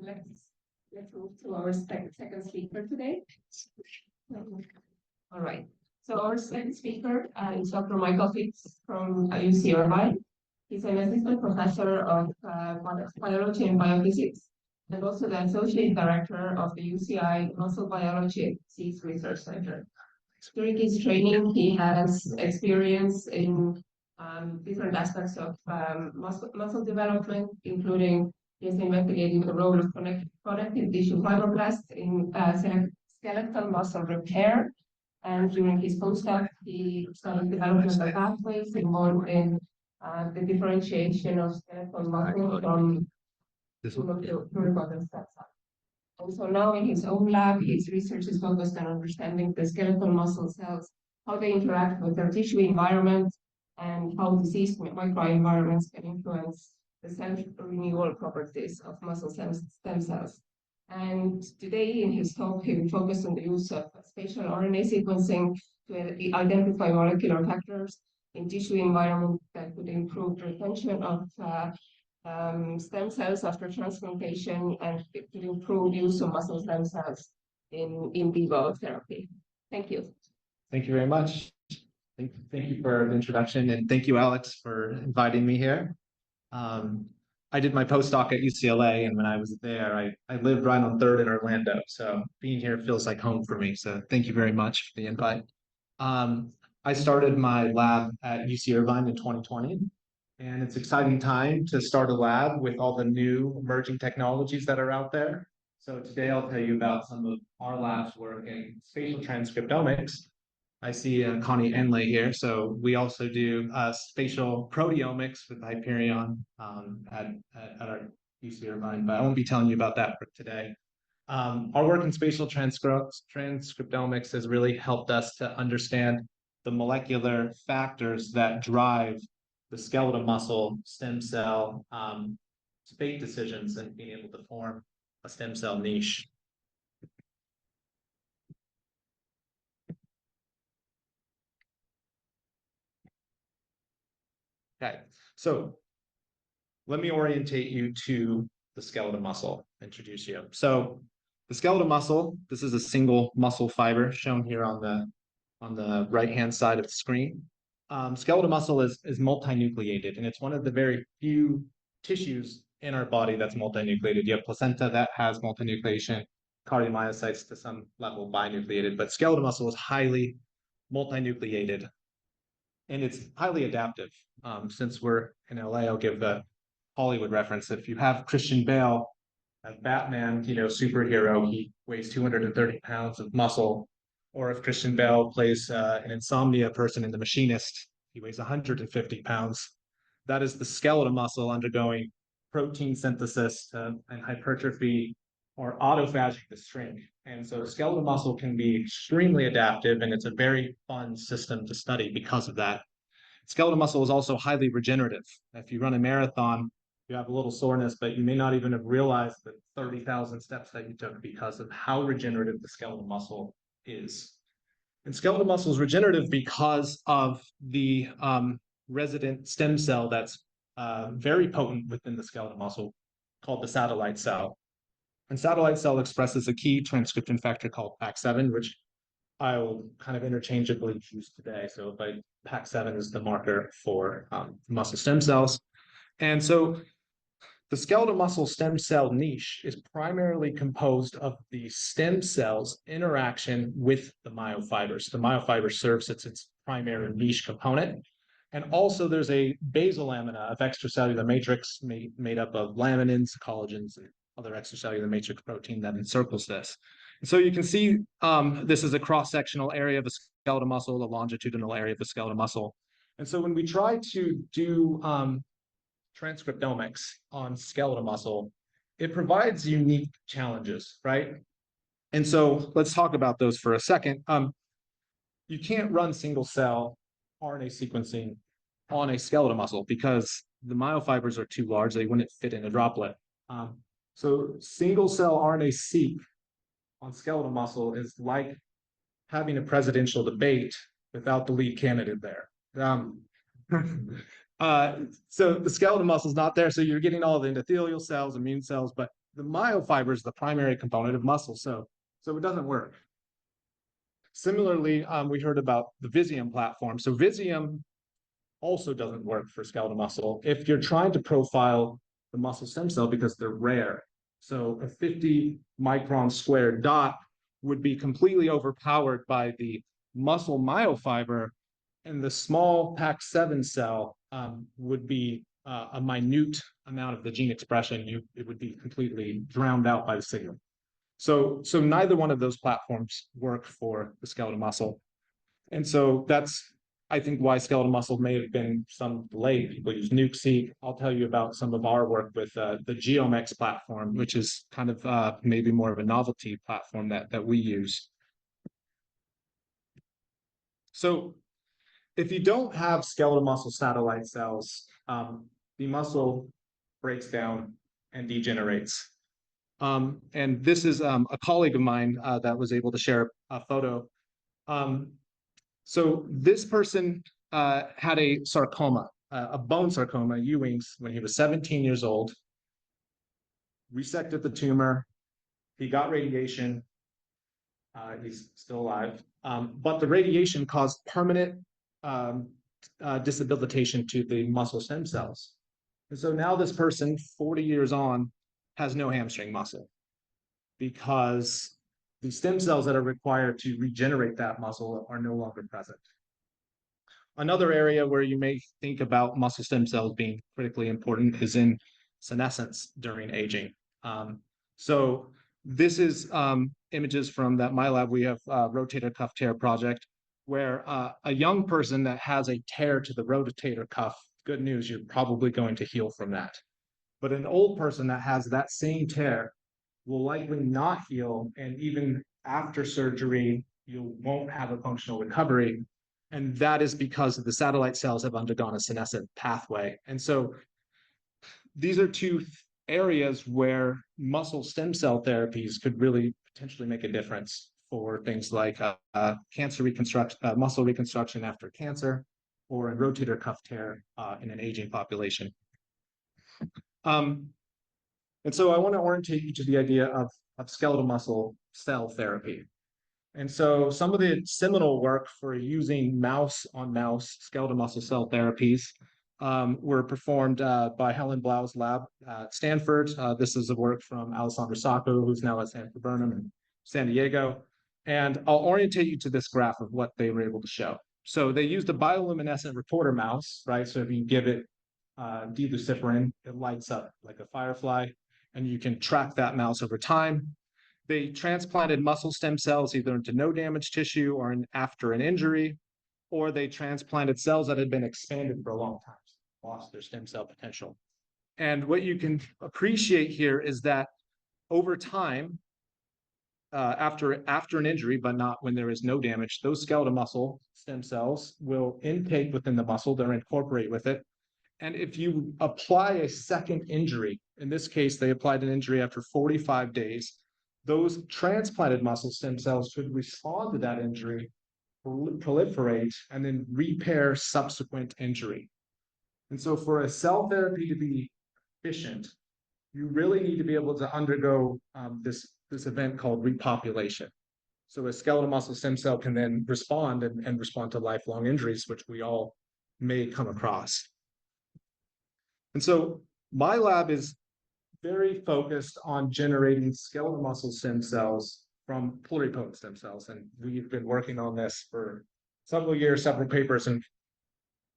let's move to our second speaker today. All right. So our second speaker is Dr. Michael Hicks from UC Irvine. He's an assistant professor of biology and biophysics, and also the associate director of the UCI Muscle Biology Disease Research Center. During his training, he has experience in different aspects of muscle development, including he has investigated the role of connective tissue fibroblasts in skeletal muscle repair. And during his postdoc, he studied development of pathways involved in the differentiation of skeletal muscle from pluripotent stem cells. Also now in his own lab, his research is focused on understanding the skeletal muscle cells, how they interact with their tissue environment, and how disease microenvironments can influence the self-renewal properties of muscle stem cells. And today in his talk, he will focus on the use of spatial RNA sequencing to identify molecular factors in tissue environment that could improve retention of stem cells after transplantation and to improve use of muscle stem cells in vivo therapy. Thank you. Thank you very much. Thank you for the introduction, and thank you, Alex, for inviting me here. I did my postdoc at UCLA, and when I was there, I lived right on 3rd in Orlando, so being here feels like home for me, so thank you very much for the invite. I started my lab at UC Irvine in 2020, and it's an exciting time to start a lab with all the new emerging technologies that are out there. So today I'll tell you about some of our lab's work in spatial transcriptomics. I see Connie Enley here. So we also do spatial proteomics with Hyperion at our UC Irvine, but I won't be telling you about that for today. Our work in spatial transcriptomics has really helped us to understand the molecular factors that drive the skeletal muscle stem cell fate decisions and being able to form a stem cell niche. Okay, so let me orientate you to the skeletal muscle, introduce you. So the skeletal muscle, this is a single muscle fiber shown here on the right-hand side of the screen. Skeletal muscle is multinucleated, and it's one of the very few tissues in our body that's multinucleated. You have placenta that has multinucleation, cardiomyocytes to some level binucleated, but skeletal muscle is highly multinucleated, and it's highly adaptive. Since we're in LA, I'll give the Hollywood reference. If you have Christian Bale as Batman, superhero, he weighs 230 pounds of muscle. Or if Christian Bale plays an insomnia person in The Machinist, he weighs 150 pounds. That is the skeletal muscle undergoing protein synthesis and hypertrophy or autophagy to shrink. And so skeletal muscle can be extremely adaptive, and it's a very fun system to study because of that. Skeletal muscle is also highly regenerative. If you run a marathon, you have a little soreness, but you may not even have realized the 30,000 steps that you took because of how regenerative the skeletal muscle is. And skeletal muscle is regenerative because of the resident stem cell that's very potent within the skeletal muscle called the satellite cell. And satellite cell expresses a key transcription factor called PAX7, which I will kind of interchangeably use today. So PAX7 is the marker for muscle stem cells. And so the skeletal muscle stem cell niche is primarily composed of the stem cells' interaction with the myofibers. The myofiber serves as its primary niche component. And also there's a basal lamina of extracellular matrix made up of laminins, collagens, and other extracellular matrix protein that encircles this. And so you can see this is a cross-sectional area of a skeletal muscle, a longitudinal area of a skeletal muscle. And so when we try to do transcriptomics on skeletal muscle, it provides unique challenges, right? And so let's talk about those for a second. You can't run single cell RNA sequencing on a skeletal muscle because the myofibers are too large. They wouldn't fit in a droplet. So single cell RNA-seq on skeletal muscle is like having a presidential debate without the lead candidate there. So the skeletal muscle is not there, so you're getting all the endothelial cells, immune cells, but the myofiber is the primary component of muscle, so it doesn't work. Similarly, we heard about the Visium platform. So Visium also doesn't work for skeletal muscle if you're trying to profile the muscle stem cell because they're rare. So a 50 micron square dot would be completely overpowered by the muscle myofiber, and the small PAX7 cell would be a minute amount of the gene expression. It would be completely drowned out by the signal. So neither one of those platforms work for the skeletal muscle. And so that's, I think, why skeletal muscle may have been some delayed. People use NukeSeq. I'll tell you about some of our work with the GeoMX platform, which is kind of maybe more of a novelty platform that we use. So if you don't have skeletal muscle satellite cells, the muscle breaks down and degenerates. And this is a colleague of mine that was able to share a photo. So this person had a sarcoma, a bone sarcoma, Ewing's, when he was 17 years old, resected the tumor, he got radiation, he's still alive, but the radiation caused permanent disabilitation to the muscle stem cells. And so now this person, 40 years on, has no hamstring muscle because the stem cells that are required to regenerate that muscle are no longer present. Another area where you may think about muscle stem cells being critically important is in senescence during aging. So this is images from that my lab. We have rotator cuff tear project where a young person that has a tear to the rotator cuff, good news, you're probably going to heal from that. But an old person that has that same tear will likely not heal, and even after surgery, you won't have a functional recovery. And that is because the satellite cells have undergone a senescent pathway. And so these are two areas where muscle stem cell therapies could really potentially make a difference for things like cancer reconstruction, muscle reconstruction after cancer, or a rotator cuff tear in an aging population. And so I want to orientate you to the idea of skeletal muscle cell therapy. And so some of the seminal work for using mouse-on-mouse skeletal muscle cell therapies were performed by Helen Blau's lab at Stanford. This is a work from Alessandro Sacco, who's now at Sanford Burnham in San Diego. And I'll orientate you to this graph of what they were able to show. So they used a bioluminescent reporter mouse, right? So if you give it D-luciferin, it lights up like a firefly, and you can track that mouse over time. They transplanted muscle stem cells either into no damaged tissue or after an injury, or they transplanted cells that had been expanded for a long time, lost their stem cell potential. And what you can appreciate here is that over time, after an injury, but not when there is no damage, those skeletal muscle stem cells will intake within the muscle, they'll incorporate with it. And if you apply a second injury, in this case, they applied an injury after 45 days, those transplanted muscle stem cells should respond to that injury, proliferate, and then repair subsequent injury. And so for a cell therapy to be efficient, you really need to be able to undergo this event called repopulation. So a skeletal muscle stem cell can then respond and respond to lifelong injuries, which we all may come across. And so my lab is very focused on generating skeletal muscle stem cells from pluripotent stem cells. And we've been working on this for several years, several papers, and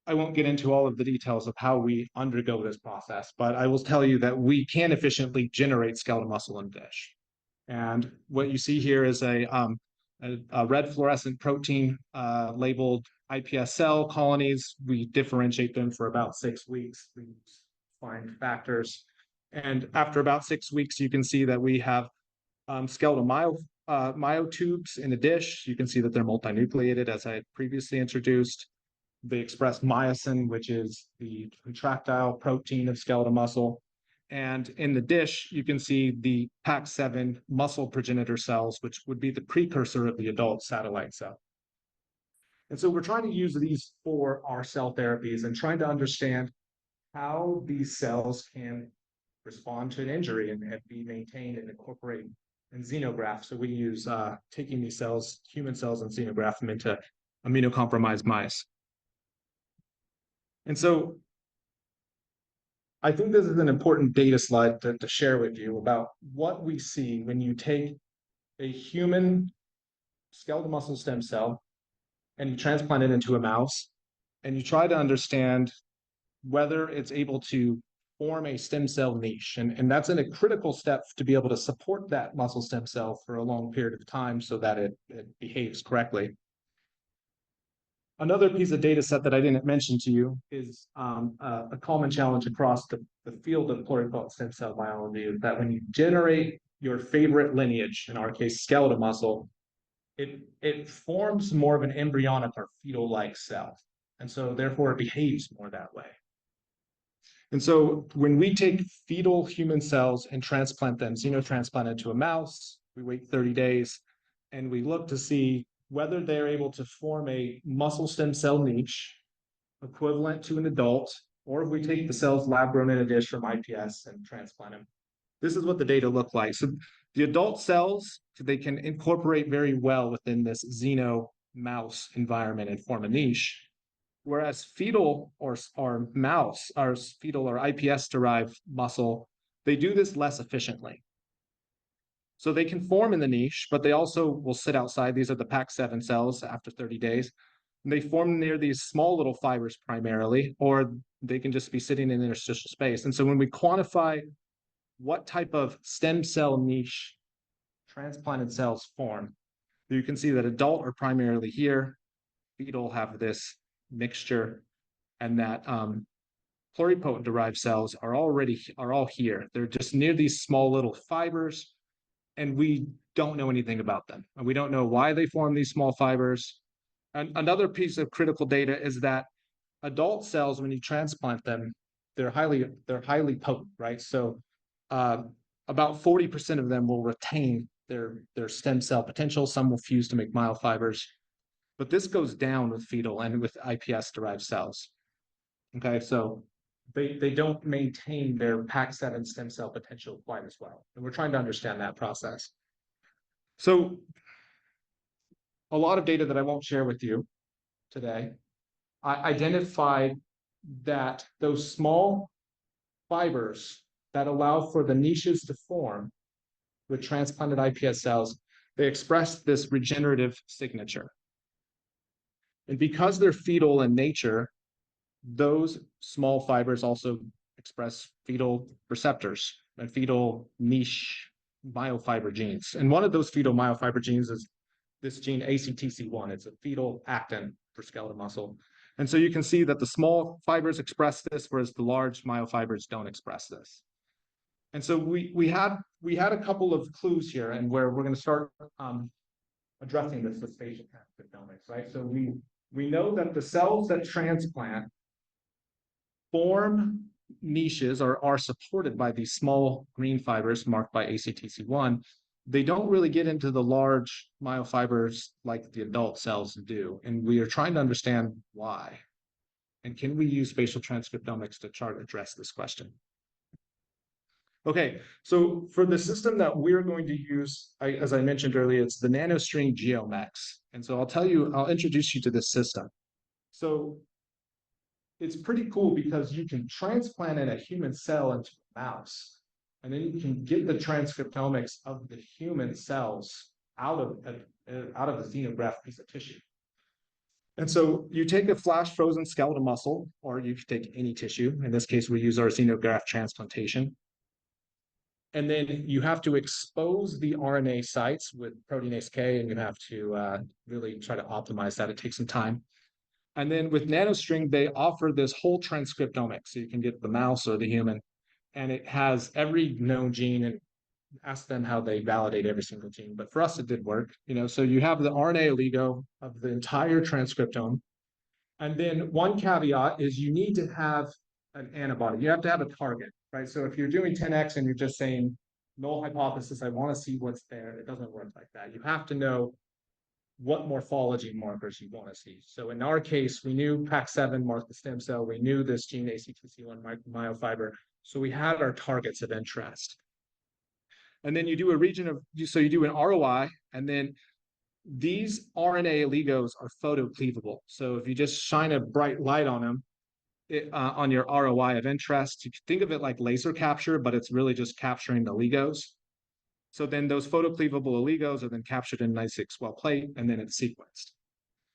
I won't get into all of the details of how we undergo this process, but I will tell you that we can efficiently generate skeletal muscle in dish. And what you see here is a red fluorescent protein labeled iPS cell colonies. We differentiate them for about 6 weeks. We find factors. And after about 6 weeks, you can see that we have skeletal myotubes in a dish. You can see that they're multinucleated, as I previously introduced. They express myosin, which is the contractile protein of skeletal muscle. And in the dish, you can see the PAX7 muscle progenitor cells, which would be the precursor of the adult satellite cell. And so we're trying to use these for our cell therapies and trying to understand how these cells can respond to an injury and be maintained and incorporate in xenografts. So we use taking these cells, human cells, and xenograft them into immunocompromised mice. And so I think this is an important data slide to share with you about what we see when you take a human skeletal muscle stem cell and you transplant it into a mouse and you try to understand whether it's able to form a stem cell niche. And that's a critical step to be able to support that muscle stem cell for a long period of time so that it behaves correctly. Another piece of data set that I didn't mention to you is a common challenge across the field of pluripotent stem cell biology is that when you generate your favorite lineage, in our case, skeletal muscle, it forms more of an embryonic or fetal-like cell. And so therefore it behaves more that way. And so when we take fetal human cells and transplant them, xenotransplant into a mouse, we wait 30 days and we look to see whether they're able to form a muscle stem cell niche equivalent to an adult, or if we take the cells lab grown in a dish from IPS and transplant them. This is what the data look like. So the adult cells, they can incorporate very well within this xeno mouse environment and form a niche. Whereas fetal or mouse, or fetal or IPS derived muscle, they do this less efficiently. So they can form in the niche, but they also will sit outside. These are the Pac7 cells after 30 days. And they form near these small little fibers primarily, or they can just be sitting in interstitial space. And so when we quantify what type of stem cell niche transplanted cells form, you can see that adult are primarily here, fetal have this mixture, and that pluripotent derived cells are all here. They're just near these small little fibers, and we don't know anything about them. And we don't know why they form these small fibers. And another piece of critical data is that adult cells, when you transplant them, they're highly potent, right? So about 40% of them will retain their stem cell potential. Some will fuse to make myofibers. But this goes down with fetal and with IPS-derived cells. Okay, so they don't maintain their Pac7 stem cell potential quite as well. And we're trying to understand that process. So a lot of data that I won't share with you today, I identified that those small fibers that allow for the niches to form with transplanted IPS cells, they express this regenerative signature. And because they're fetal in nature, those small fibers also express fetal receptors and fetal niche myofiber genes. And one of those fetal myofiber genes is this gene ACTC1. It's a fetal actin for skeletal muscle. And so you can see that the small fibers express this, whereas the large myofibers don't express this. And so we had a couple of clues here, and where we're going to start addressing this with spatial transcriptomics, right? So we know that the cells that transplant form niches or are supported by these small green fibers marked by ACTC1. They don't really get into the large myofibers like the adult cells do. And we are trying to understand why. And can we use spatial transcriptomics to try to address this question? Okay, so for the system that we're going to use, as I mentioned earlier, it's the NanoString GeoMex. And so I'll introduce you to this system. So it's pretty cool because you can transplant in a human cell into a mouse, and then you can get the transcriptomics of the human cells out of the xenograft piece of tissue. And so you take a flash frozen skeletal muscle, or you can take any tissue. In this case, we use our xenograft transplantation. And then you have to expose the RNA sites with proteinase K, and you have to really try to optimize that. It takes some time. And then with NanoString, they offer this whole transcriptomic. So you can get the mouse or the human, and it has every known gene, and ask them how they validate every single gene. But for us, it did work. So you have the RNA oligo of the entire transcriptome. And then one caveat is you need to have an antibody. You have to have a target, right? So if you're doing 10x and you're just saying null hypothesis, I want to see what's there, it doesn't work like that. You have to know what morphology markers you want to see. So in our case, we knew Pac7 marked the stem cell. We knew this gene ACTC1 myofiber. So we had our targets of interest. And then you do a region of, so you do an ROI, and then these RNA oligos are photocleavable. So if you just shine a bright light on them, on your ROI of interest, you can think of it like laser capture, but it's really just capturing the oligos. So then those photocleavable oligos are then captured in a nice 6-well plate, and then it's sequenced.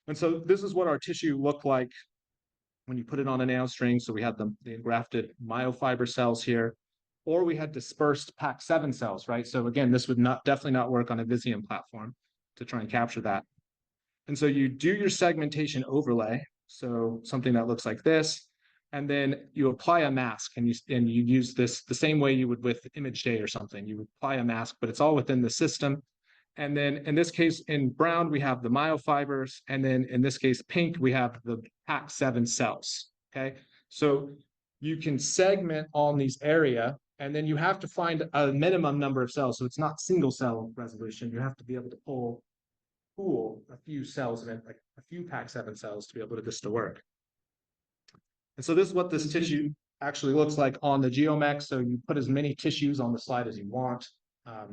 And so this is what our tissue looked like when you put it on a nanostring. So we had the engrafted myofiber cells here, or we had dispersed Pac7 cells, right? So again, this would definitely not work on a Visium platform to try and capture that. And so you do your segmentation overlay, so something that looks like this, and then you apply a mask, and you use this the same way you would with ImageJ or something. You apply a mask, but it's all within the system. And then in this case, in brown, we have the myofibers. And then in this case, pink, we have the Pac7 cells, okay? So you can segment on these area, and then you have to find a minimum number of cells. So it's not single cell resolution. You have to be able to pool a few cells, like a few Pac7 cells to be able to this to work. And so this is what this tissue actually looks like on the GeoMech. So you put as many tissues on the slide as you want.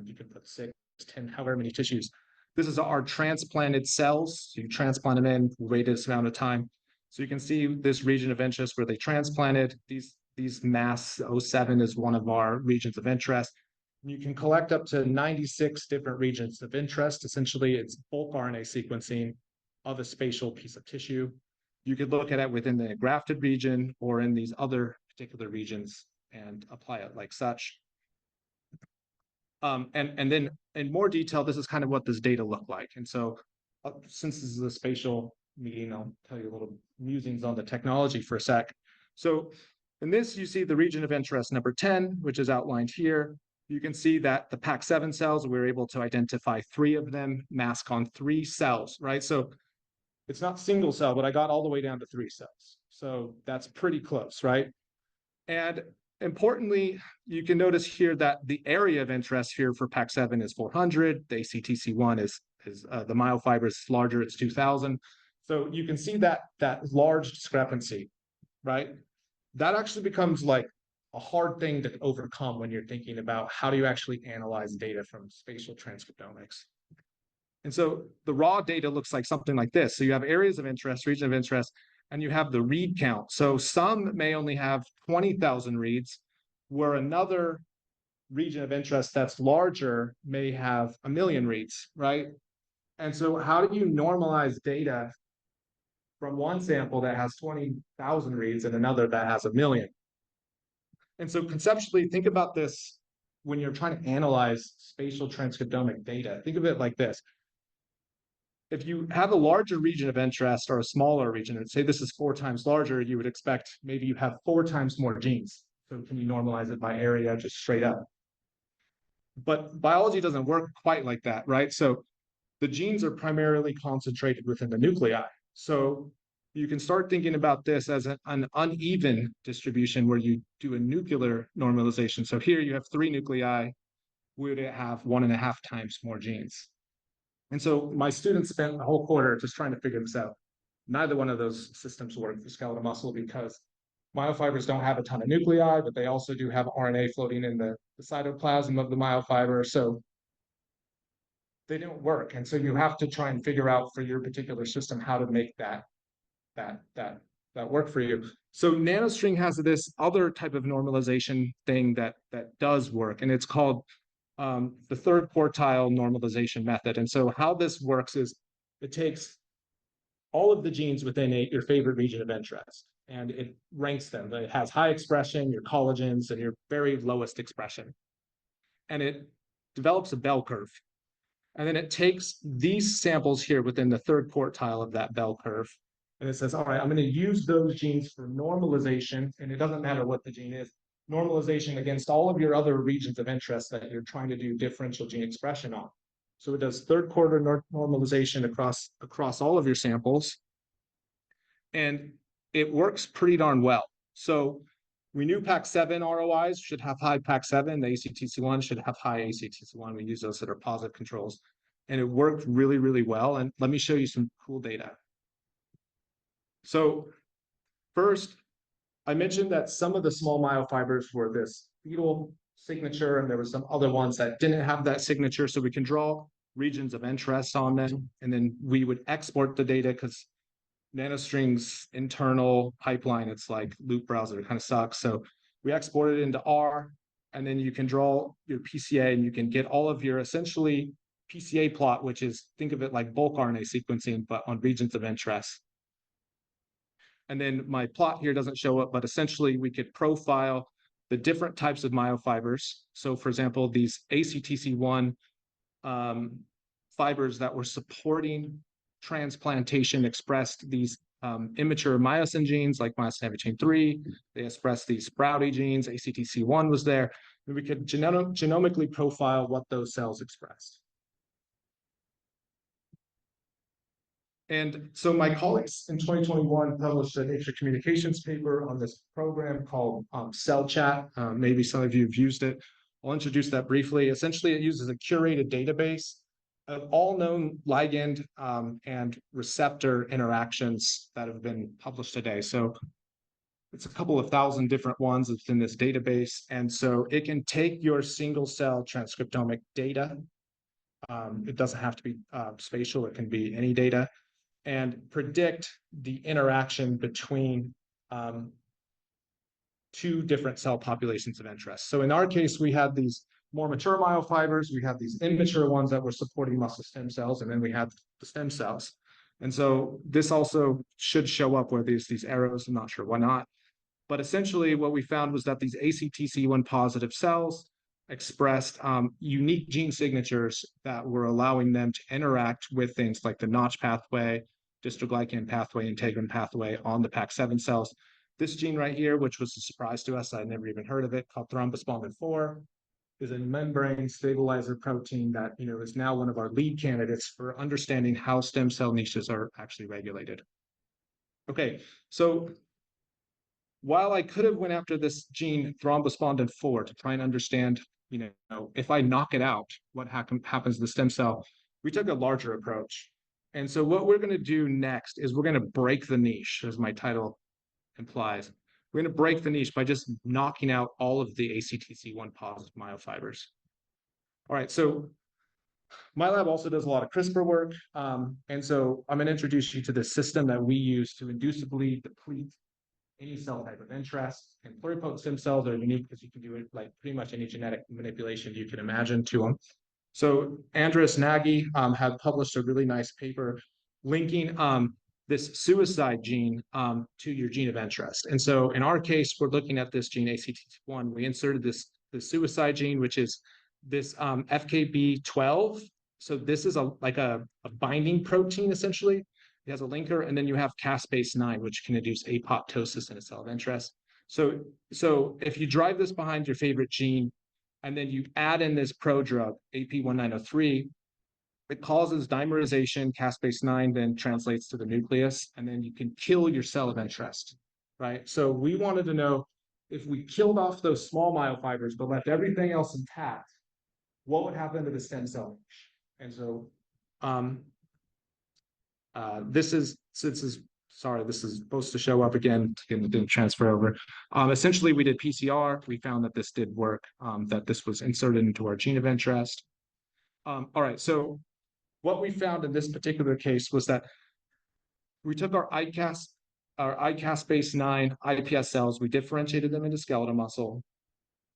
You can put 6, 10, however many tissues. This is our transplanted cells. So you transplant them in, wait this amount of time. So you can see this region of interest where they transplanted. These mass 07 is one of our regions of interest. You can collect up to 96 different regions of interest. Essentially, it's bulk RNA sequencing of a spatial piece of tissue. You could look at it within the grafted region or in these other particular regions and apply it like such. And then in more detail, this is kind of what this data looked like. And so since this is a spatial meeting, I'll tell you a little musings on the technology for a sec. So in this, you see the region of interest number 10, which is outlined here. You can see that the Pac7 cells, we were able to identify 3 of them, mask on 3 cells, right? So it's not single cell, but I got all the way down to 3 cells. So that's pretty close, right? And importantly, you can notice here that the area of interest here for Pac7 is 400. The ACTC1 is the myofiber is larger, it's 2000. So you can see that large discrepancy, right? That actually becomes like a hard thing to overcome when you're thinking about how do you actually analyze data from spatial transcriptomics. And so the raw data looks like something like this. So you have areas of interest, region of interest, and you have the read count. So some may only have 20,000 reads, where another region of interest that's larger may have 1 million reads, right? And so how do you normalize data from one sample that has 20,000 reads and another that has 1 million? And so conceptually, think about this when you're trying to analyze spatial transcriptomic data. Think of it like this. If you have a larger region of interest or a smaller region, and say this is 4 times larger, you would expect maybe you have 4 times more genes. So can you normalize it by area just straight up? But biology doesn't work quite like that, right? So the genes are primarily concentrated within the nuclei. So you can start thinking about this as an uneven distribution where you do a nuclear normalization. So here you have 3 nuclei, we would have 1.5 times more genes. And so my students spent the whole quarter just trying to figure this out. Neither one of those systems work for skeletal muscle because myofibers don't have a ton of nuclei, but they also do have RNA floating in the cytoplasm of the myofiber. So they don't work. And so you have to try and figure out for your particular system how to make that work for you. So nanostring has this other type of normalization thing that does work, and it's called the 3rd quartile normalization method. And so how this works is it takes all of the genes within your favorite region of interest, and it ranks them. It has high expression, your collagens, and your very lowest expression. And it develops a bell curve. And then it takes these samples here within the 3rd quartile of that bell curve. And it says, all right, I'm going to use those genes for normalization. And it doesn't matter what the gene is, normalization against all of your other regions of interest that you're trying to do differential gene expression on. So it does 3rd quarter normalization across all of your samples. And it works pretty darn well. So we knew Pac7 ROIs should have high Pac7. The ACTC1 should have high ACTC1. We use those that are positive controls. And it worked really, really well. And let me show you some cool data. So first, I mentioned that some of the small myofibers were this fetal signature, and there were some other ones that didn't have that signature. So we can draw regions of interest on them, and then we would export the data because NanoString's internal pipeline, it's like loop browser, it kind of sucks. So we export it into R, and then you can draw your PCA, and you can get all of your essentially PCA plot, which is, think of it like bulk RNA sequencing, but on regions of interest. And then my plot here doesn't show up, but essentially we could profile the different types of myofibers. So for example, these ACTC1 fibers that were supporting transplantation expressed these immature myosin genes like myosin heavy chain 3. They expressed these sprouty genes, ACTC1 was there. And we could genomically profile what those cells expressed. And so my colleagues in 2021 published a Nature Communications paper on this program called Cell Chat. Maybe some of you have used it. I'll introduce that briefly. Essentially, it uses a curated database of all known ligand and receptor interactions that have been published today. So it's a couple of thousand different ones that's in this database. And so it can take your single cell transcriptomic data. It doesn't have to be spatial, it can be any data, and predict the interaction between two different cell populations of interest. So in our case, we had these more mature myofibers, we had these immature ones that were supporting muscle stem cells, and then we had the stem cells. And so this also should show up where there's these arrows, I'm not sure why not. But essentially what we found was that these ACTC1 positive cells expressed unique gene signatures that were allowing them to interact with things like the Notch pathway, dystroglycan pathway, integrin pathway on the PAX7 cells. This gene right here, which was a surprise to us, I'd never even heard of it, called thrombospombin 4, is a membrane stabilizer protein that is now one of our lead candidates for understanding how stem cell niches are actually regulated. Okay, so while I could have went after this gene thrombospombin 4 to try and understand, if I knock it out, what happens to the stem cell, we took a larger approach. And so what we're going to do next is we're going to break the niche, as my title implies. We're going to break the niche by just knocking out all of the ACTC1 positive myofibers. All right, so my lab also does a lot of CRISPR work. And so I'm going to introduce you to the system that we use to inducibly deplete any cell type of interest. And pluripotent stem cells are unique because you can do it like pretty much any genetic manipulation you can imagine to them. So Andres Nagy had published a really nice paper linking this suicide gene to your gene of interest. And so in our case, we're looking at this gene ACTC1. We inserted the suicide gene, which is this FKB12. So this is like a binding protein, essentially. It has a linker, and then you have caspase-9, which can induce apoptosis in a cell of interest. So if you drive this behind your favorite gene, and then you add in this prodrug, AP1903, it causes dimerization, caspase-9 then translates to the nucleus, and then you can kill your cell of interest, right? So we wanted to know if we killed off those small myofibers but left everything else intact, what would happen to the stem cell? And so this is supposed to show up again, didn't transfer over. Essentially, we did PCR. We found that this did work, that this was inserted into our gene of interest. All right, so what we found in this particular case was that we took our iCaspase-9 iPS cells, we differentiated them into skeletal muscle,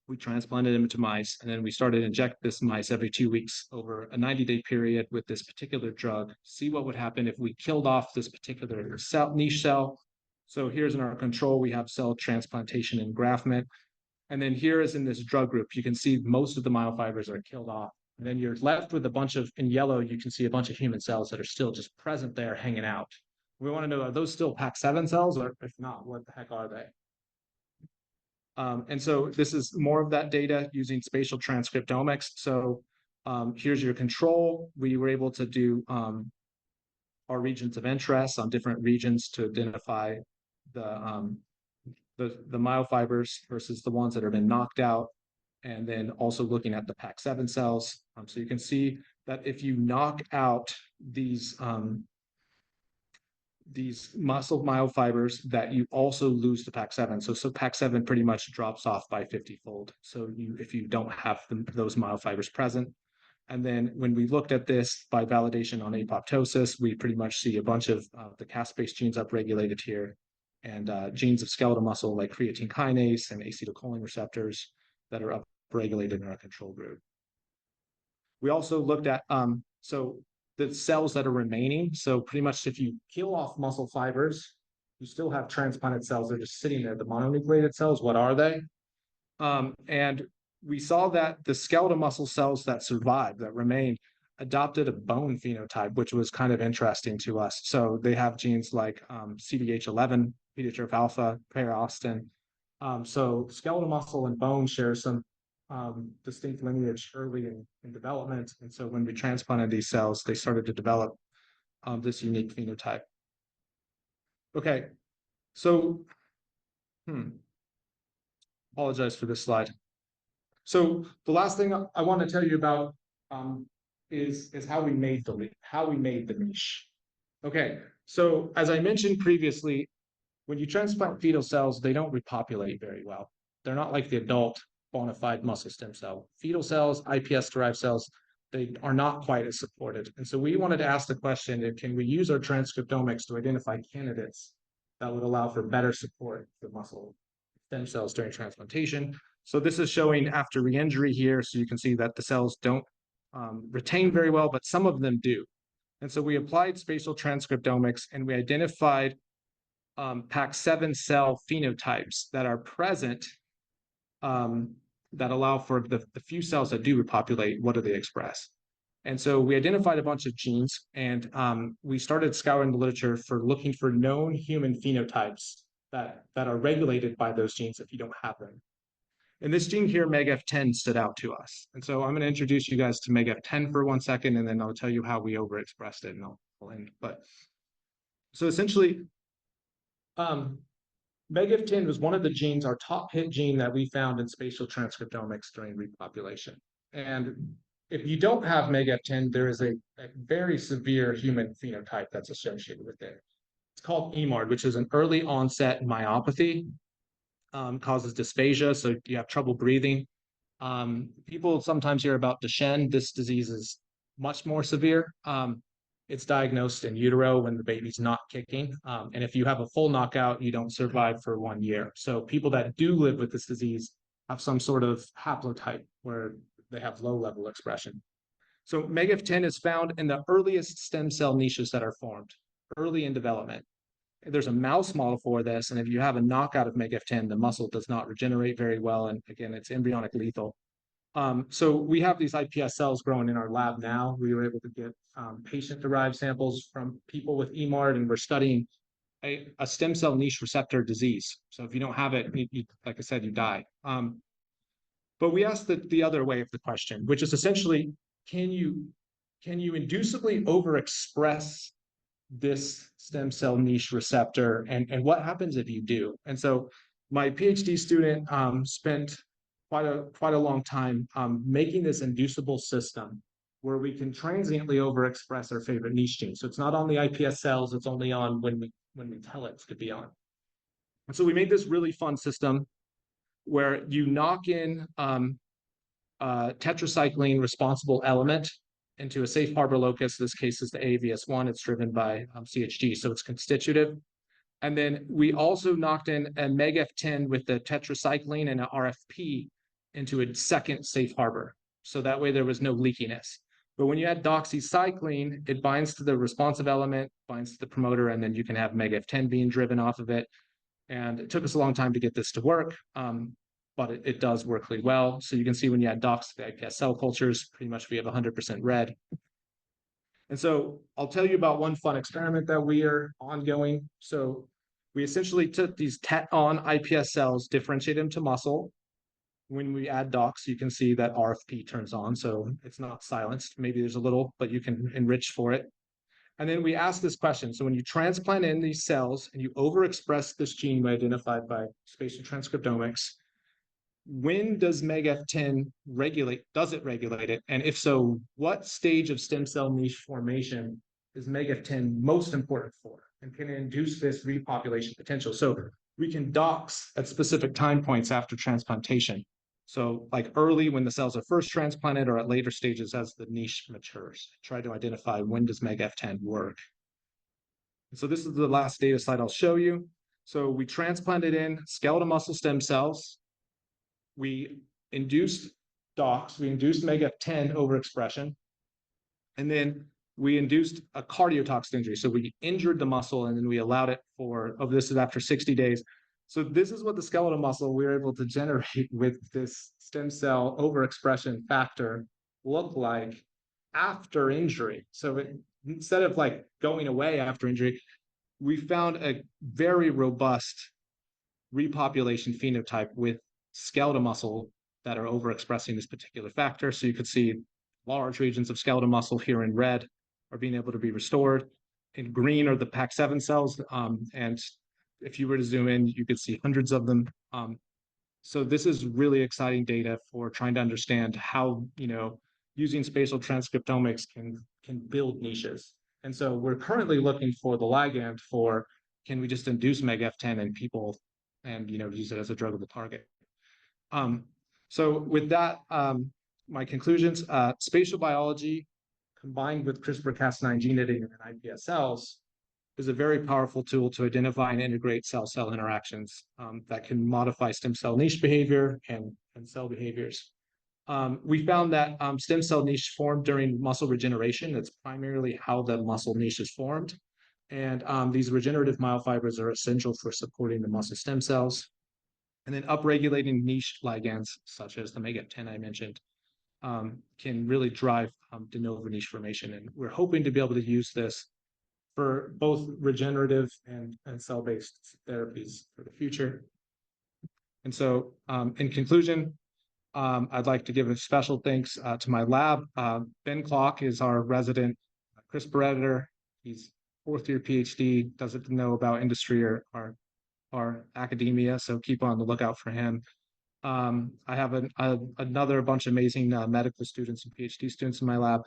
we transplanted them into mice, and then we started to inject this mice every 2 weeks over a 90-day period with this particular drug, see what would happen if we killed off this particular niche cell. So here's in our control, we have cell transplantation and engraftment. And then here is in this drug group, you can see most of the myofibers are killed off. And then you're left with a bunch of, in yellow, you can see a bunch of human cells that are still just present there hanging out. We want to know, are those still PAX7 cells, or if not, what the heck are they? And so this is more of that data using spatial transcriptomics. So here's your control. We were able to do our regions of interest on different regions to identify the myofibers versus the ones that have been knocked out. And then also looking at the PAX7 cells. So you can see that if you knock out these these muscle myofibers that you also lose to PAC7. So PAC7 pretty much drops off by 50-fold. So if you don't have those myofibers present. And then when we looked at this by validation on apoptosis, we pretty much see a bunch of the caspase genes upregulated here, and genes of skeletal muscle like creatine kinase and acetylcholine receptors that are upregulated in our control group. We also looked at so the cells that are remaining. So pretty much if you kill off muscle fibers, you still have transplanted cells. They're just sitting there. The mononucleated cells, what are they? And we saw that the skeletal muscle cells that survived, that remained, adopted a bone phenotype, which was kind of interesting to us. So they have genes like CDH11, PDHRF alpha, periostin. So skeletal muscle and bone share some distinct lineage early in development. And so when we transplanted these cells, they started to develop this unique phenotype. Okay, so, apologize for this slide. So the last thing I want to tell you about is how we made the niche. Okay, so as I mentioned previously, when you transplant fetal cells, they don't repopulate very well. They're not like the adult bona fide muscle stem cell. Fetal cells, iPS-derived cells, they are not quite as supported. And so we wanted to ask the question, can we use our transcriptomics to identify candidates that would allow for better support for muscle stem cells during transplantation? So this is showing after re-injury here. So you can see that the cells don't retain very well, but some of them do. And so we applied spatial transcriptomics and we identified PAC7 cell phenotypes that are present that allow for the few cells that do repopulate, what do they express? And so we identified a bunch of genes and we started scouring the literature for looking for known human phenotypes that are regulated by those genes if you don't have them. And this gene here, MEGF10, stood out to us. And so I'm going to introduce you guys to MEGF10 for 1 second, and then I'll tell you how we overexpressed it, and I'll end. But so essentially, MEGF10 was one of the genes, our top hit gene that we found in spatial transcriptomics during repopulation. And if you don't have MEGF10, there is a very severe human phenotype that's associated with it. It's called EMARD, which is an early onset myopathy. Causes dysphagia, so you have trouble breathing. People sometimes hear about Duchenne. This disease is much more severe. It's diagnosed in utero when the baby's not kicking. And if you have a full knockout, you don't survive for 1 year. So people that do live with this disease have some sort of haplotype where they have low level expression. So MEGF10 is found in the earliest stem cell niches that are formed early in development. There's a mouse model for this, and if you have a knockout of MEGF10, the muscle does not regenerate very well, and again, it's embryonic lethal. So we have these iPS cells growing in our lab now. We were able to get patient-derived samples from people with EMARD, and we're studying a stem cell niche receptor disease. So if you don't have it, like I said, you die. But we asked the other way of the question, which is essentially, can you inducibly overexpress this stem cell niche receptor, and what happens if you do? And so my PhD student spent quite a long time making this inducible system where we can transiently overexpress our favorite niche gene. So it's not on the iPS cells, it's only on when we tell it to be on. And so we made this really fun system where you knock in tetracycline responsible element into a safe harbor locus. This case is the AAVS1. It's driven by CHG, so it's constitutive. And then we also knocked in a MEGF10 with the tetracycline and an RFP into a second safe harbor. So that way there was no leakiness. But when you add doxycycline, it binds to the responsive element, binds to the promoter, and then you can have MEGF10 being driven off of it. And it took us a long time to get this to work. But it does work really well. So you can see when you add dox to the iPS cell cultures, pretty much we have 100% red. And so I'll tell you about one fun experiment that we are ongoing. So we essentially took these TET-on iPS cells, differentiate them to muscle. When we add dox, you can see that RFP turns on, so it's not silenced. Maybe there's a little, but you can enrich for it. And then we ask this question. So when you transplant in these cells and you overexpress this gene we identified by spatial transcriptomics, when does MEGF10 regulate? Does it regulate it? And if so, what stage of stem cell niche formation is MEGF10 most important for? and can induce this repopulation potential. So we can dox at specific time points after transplantation. So like early when the cells are first transplanted or at later stages as the niche matures. Try to identify when does MEGF10 work. So this is the last data slide I'll show you. So we transplanted in skeletal muscle stem cells. We induced DOX, we induced MEGF10 overexpression. And then we induced a cardiotoxic injury. So we injured the muscle and then we allowed it for, this is after 60 days. So this is what the skeletal muscle we were able to generate with this stem cell overexpression factor look like after injury. So instead of like going away after injury, we found a very robust repopulation phenotype with skeletal muscle that are overexpressing this particular factor. So you could see large regions of skeletal muscle here in red are being able to be restored. In green are the PAC7 cells. And if you were to zoom in, you could see hundreds of them. So this is really exciting data for trying to understand how, using spatial transcriptomics can build niches. And so we're currently looking for the ligand for, can we just induce MEGF10 in people and, use it as a druggable target? So with that, my conclusions, spatial biology combined with CRISPR-Cas9 gene editing and iPS cells is a very powerful tool to identify and integrate cell-cell interactions that can modify stem cell niche behavior and cell behaviors. We found that stem cell niche formed during muscle regeneration. That's primarily how the muscle niche is formed. And these regenerative myofibers are essential for supporting the muscle stem cells. And then upregulating niche ligands, such as the MEGF10 I mentioned, can really drive de novo niche formation. And we're hoping to be able to use this for both regenerative and cell-based therapies for the future. And so in conclusion, I'd like to give a special thanks to my lab. Ben Klock is our resident CRISPR editor. He's fourth-year PhD, doesn't know about industry or academia, so keep on the lookout for him. I have another bunch of amazing medical students and PhD students in my lab.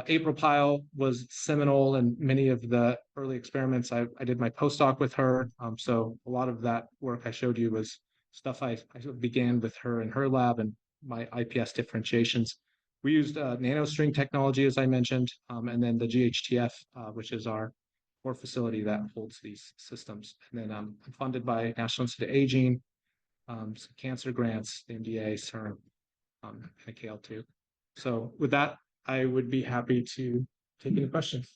April Pyle was seminal in many of the early experiments. I did my postdoc with her, so a lot of that work I showed you was stuff I began with her in her lab and my IPS differentiations. We used nanostring technology, as I mentioned, and then the GHTF, which is our core facility that holds these systems. And then I'm funded by National Institute of Aging, some cancer grants, the MDA, CERN, and KL2. So with that, I would be happy to take any questions.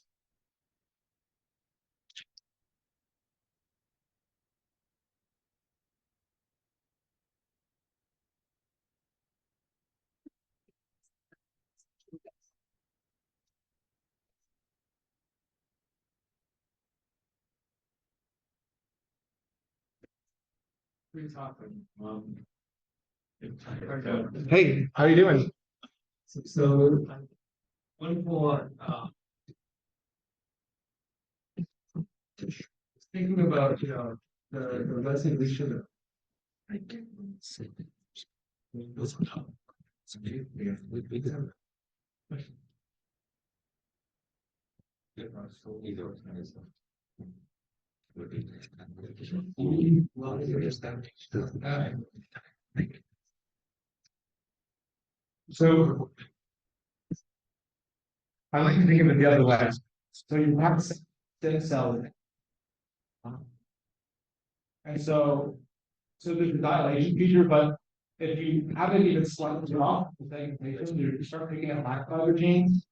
Hey, how are you doing? So one more thinking about the resolution. So I like to think of it the other way. So you have a stem cell, and so there's a dilation feature, but if you have it even slightly off, you start picking up black fiber genes,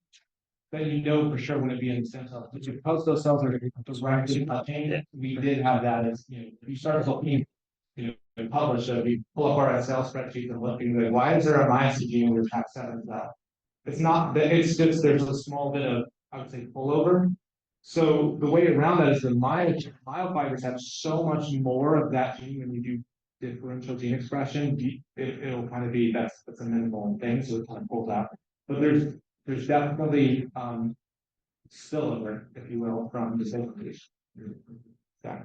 then you know for sure when it be in the stem cells. Because those cells are directly touching, we did have that as, if you start looking, and publish, so if you pull up our Excel spreadsheet and look, and like, why is there a myosin gene with PAC7 cell? It's not that, it's just there's a small bit of, I would say, pullover. So the way around that is the myofibers have so much more of that gene when you do differential gene expression. It'll kind of be that's a minimal thing, so it kind of pulls out. But there's definitely spillover, if you will, from the same. Yeah.